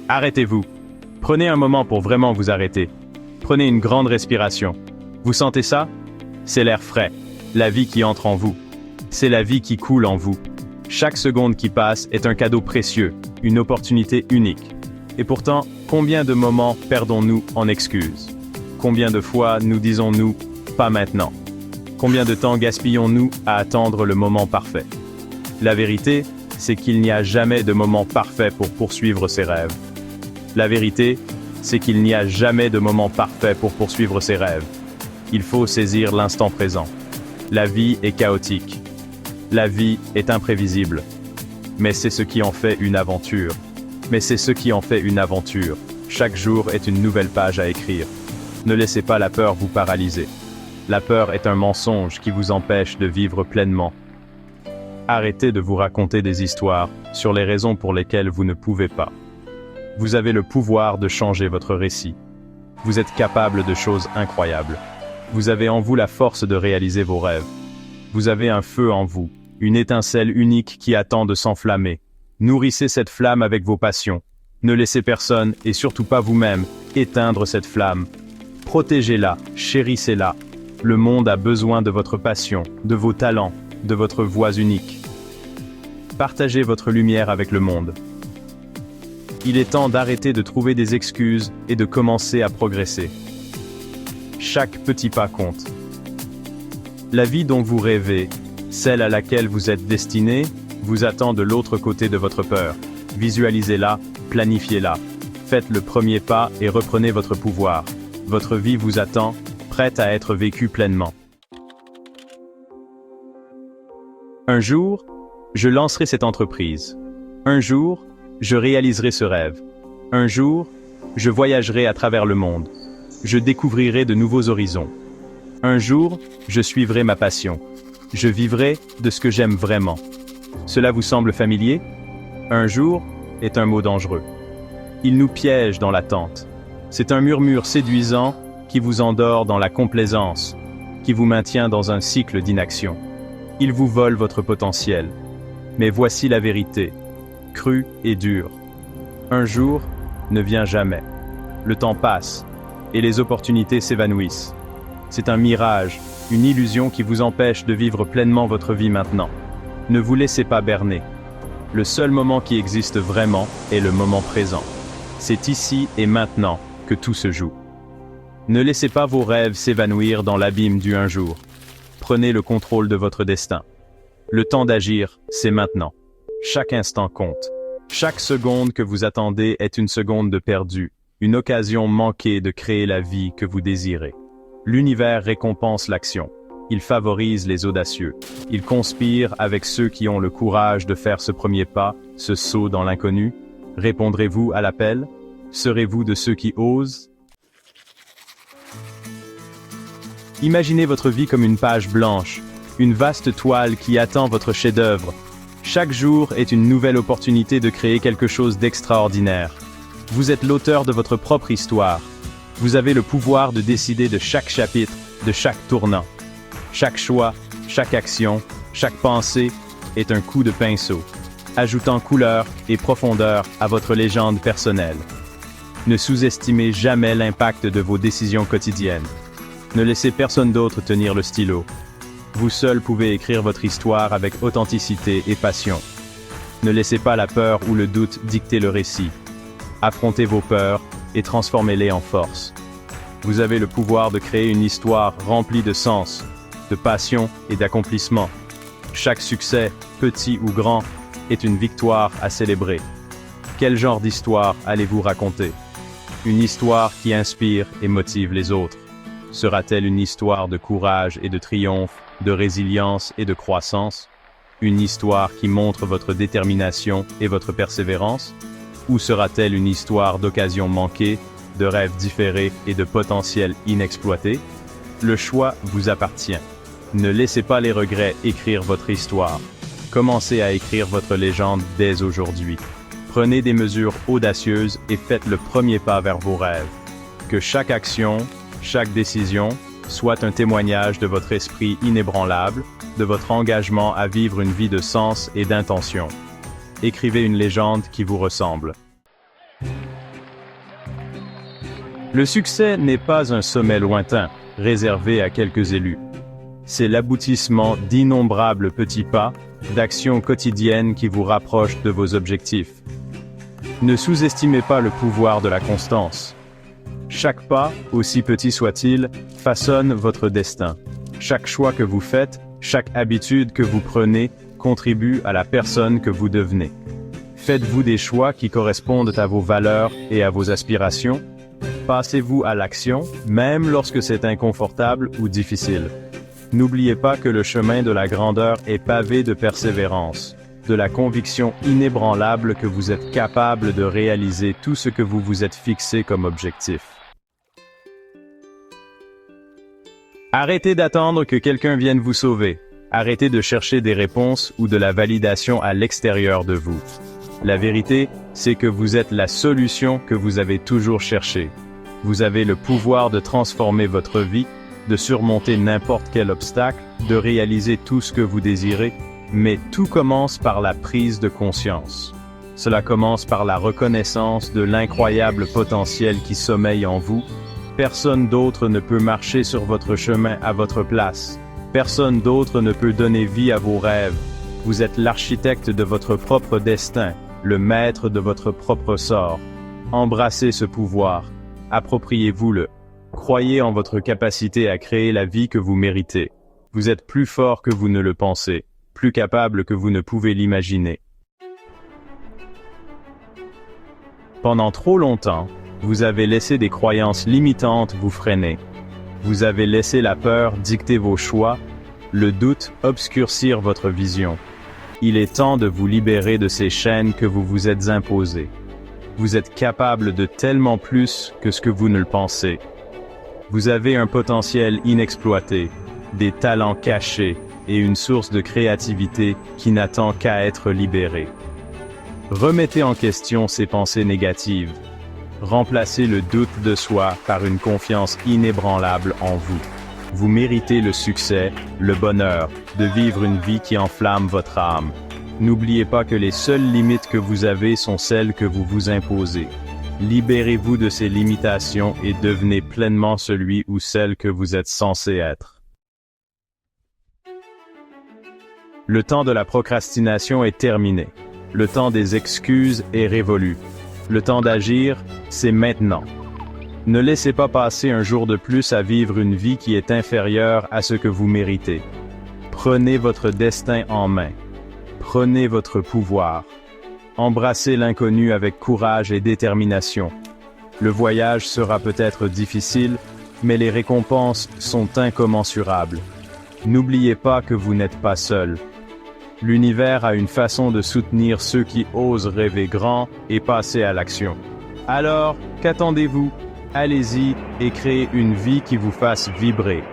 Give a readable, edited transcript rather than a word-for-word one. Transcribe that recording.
Arrêtez-vous. Prenez un moment pour vraiment vous arrêter. Prenez une grande respiration. Vous sentez ça? C'est l'air frais, la vie qui entre en vous. C'est la vie qui coule en vous. Chaque seconde qui passe est un cadeau précieux, une opportunité unique. Et pourtant, combien de moments perdons-nous en excuses? Combien de fois nous disons-nous « pas maintenant » ? Combien de temps gaspillons-nous à attendre le moment parfait? La vérité, c'est qu'il n'y a jamais de moment parfait pour poursuivre ses rêves. La vérité, c'est qu'il n'y a jamais de moment parfait pour poursuivre ses rêves. Il faut saisir l'instant présent. La vie est chaotique. La vie est imprévisible. Mais c'est ce qui en fait une aventure. Chaque jour est une nouvelle page à écrire. Ne laissez pas la peur vous paralyser. La peur est un mensonge qui vous empêche de vivre pleinement. Arrêtez de vous raconter des histoires sur les raisons pour lesquelles vous ne pouvez pas. Vous avez le pouvoir de changer votre récit. Vous êtes capable de choses incroyables. Vous avez en vous la force de réaliser vos rêves. Vous avez un feu en vous, une étincelle unique qui attend de s'enflammer. Nourrissez cette flamme avec vos passions. Ne laissez personne, et surtout pas vous-même, éteindre cette flamme. Protégez-la, chérissez-la. Le monde a besoin de votre passion, de vos talents, de votre voix unique. Partagez votre lumière avec le monde. Il est temps d'arrêter de trouver des excuses et de commencer à progresser. Chaque petit pas compte. La vie dont vous rêvez, celle à laquelle vous êtes destiné, vous attend de l'autre côté de votre peur. Visualisez-la, planifiez-la. Faites le premier pas et reprenez votre pouvoir. Votre vie vous attend, prête à être vécue pleinement. Un jour, je lancerai cette entreprise. Un jour, je réaliserai ce rêve. Un jour, je voyagerai à travers le monde. Je découvrirai de nouveaux horizons. Un jour, je suivrai ma passion. Je vivrai de ce que j'aime vraiment. Cela vous semble familier? Un jour est un mot dangereux. Il nous piège dans l'attente. C'est un murmure séduisant qui vous endort dans la complaisance, qui vous maintient dans un cycle d'inaction. Il vous vole votre potentiel. Mais voici la vérité, crue et dure. Un jour ne vient jamais. Le temps passe, et les opportunités s'évanouissent. C'est un mirage, une illusion qui vous empêche de vivre pleinement votre vie maintenant. Ne vous laissez pas berner. Le seul moment qui existe vraiment est le moment présent. C'est ici et maintenant que tout se joue. Ne laissez pas vos rêves s'évanouir dans l'abîme du un jour. Prenez le contrôle de votre destin. Le temps d'agir, c'est maintenant. Chaque instant compte. Chaque seconde que vous attendez est une seconde de perdu, une occasion manquée de créer la vie que vous désirez. L'univers récompense l'action. Il favorise les audacieux. Il conspire avec ceux qui ont le courage de faire ce premier pas, ce saut dans l'inconnu. Répondrez-vous à l'appel? Serez-vous de ceux qui osent? Imaginez votre vie comme une page blanche, une vaste toile qui attend votre chef-d'œuvre. Chaque jour est une nouvelle opportunité de créer quelque chose d'extraordinaire. Vous êtes l'auteur de votre propre histoire. Vous avez le pouvoir de décider de chaque chapitre, de chaque tournant. Chaque choix, chaque action, chaque pensée est un coup de pinceau, ajoutant couleur et profondeur à votre légende personnelle. Ne sous-estimez jamais l'impact de vos décisions quotidiennes. Ne laissez personne d'autre tenir le stylo. Vous seul pouvez écrire votre histoire avec authenticité et passion. Ne laissez pas la peur ou le doute dicter le récit. Affrontez vos peurs et transformez-les en force. Vous avez le pouvoir de créer une histoire remplie de sens, de passion et d'accomplissement. Chaque succès, petit ou grand, est une victoire à célébrer. Quel genre d'histoire allez-vous raconter? Une histoire qui inspire et motive les autres. Sera-t-elle une histoire de courage et de triomphe, de résilience et de croissance? Une histoire qui montre votre détermination et votre persévérance? Ou sera-t-elle une histoire d'occasions manquées, de rêves différés et de potentiel inexploité? Le choix vous appartient. Ne laissez pas les regrets écrire votre histoire. Commencez à écrire votre légende dès aujourd'hui. Prenez des mesures audacieuses et faites le premier pas vers vos rêves. Que chaque action, chaque décision, soit un témoignage de votre esprit inébranlable, de votre engagement à vivre une vie de sens et d'intention. Écrivez une légende qui vous ressemble. Le succès n'est pas un sommet lointain, réservé à quelques élus. C'est l'aboutissement d'innombrables petits pas, d'actions quotidiennes qui vous rapprochent de vos objectifs. Ne sous-estimez pas le pouvoir de la constance. Chaque pas, aussi petit soit-il, façonne votre destin. Chaque choix que vous faites, chaque habitude que vous prenez, contribue à la personne que vous devenez. Faites-vous des choix qui correspondent à vos valeurs et à vos aspirations? Passez-vous à l'action, même lorsque c'est inconfortable ou difficile. N'oubliez pas que le chemin de la grandeur est pavé de persévérance, de la conviction inébranlable que vous êtes capable de réaliser tout ce que vous vous êtes fixé comme objectif. Arrêtez d'attendre que quelqu'un vienne vous sauver. Arrêtez de chercher des réponses ou de la validation à l'extérieur de vous. La vérité, c'est que vous êtes la solution que vous avez toujours cherchée. Vous avez le pouvoir de transformer votre vie, de surmonter n'importe quel obstacle, de réaliser tout ce que vous désirez, mais tout commence par la prise de conscience. Cela commence par la reconnaissance de l'incroyable potentiel qui sommeille en vous. Personne d'autre ne peut marcher sur votre chemin à votre place. Personne d'autre ne peut donner vie à vos rêves. Vous êtes l'architecte de votre propre destin, le maître de votre propre sort. Embrassez ce pouvoir. Appropriez-vous-le. Croyez en votre capacité à créer la vie que vous méritez. Vous êtes plus fort que vous ne le pensez, plus capable que vous ne pouvez l'imaginer. Pendant trop longtemps, vous avez laissé des croyances limitantes vous freiner. Vous avez laissé la peur dicter vos choix, le doute obscurcir votre vision. Il est temps de vous libérer de ces chaînes que vous vous êtes imposées. Vous êtes capable de tellement plus que ce que vous ne le pensez. Vous avez un potentiel inexploité, des talents cachés et une source de créativité qui n'attend qu'à être libérée. Remettez en question ces pensées négatives. Remplacez le doute de soi par une confiance inébranlable en vous. Vous méritez le succès, le bonheur, de vivre une vie qui enflamme votre âme. N'oubliez pas que les seules limites que vous avez sont celles que vous vous imposez. Libérez-vous de ces limitations et devenez pleinement celui ou celle que vous êtes censé être. Le temps de la procrastination est terminé. Le temps des excuses est révolu. Le temps d'agir, c'est maintenant. Ne laissez pas passer un jour de plus à vivre une vie qui est inférieure à ce que vous méritez. Prenez votre destin en main. Prenez votre pouvoir. Embrassez l'inconnu avec courage et détermination. Le voyage sera peut-être difficile, mais les récompenses sont incommensurables. N'oubliez pas que vous n'êtes pas seul. L'univers a une façon de soutenir ceux qui osent rêver grand et passer à l'action. Alors, qu'attendez-vous? Allez-y et créez une vie qui vous fasse vibrer.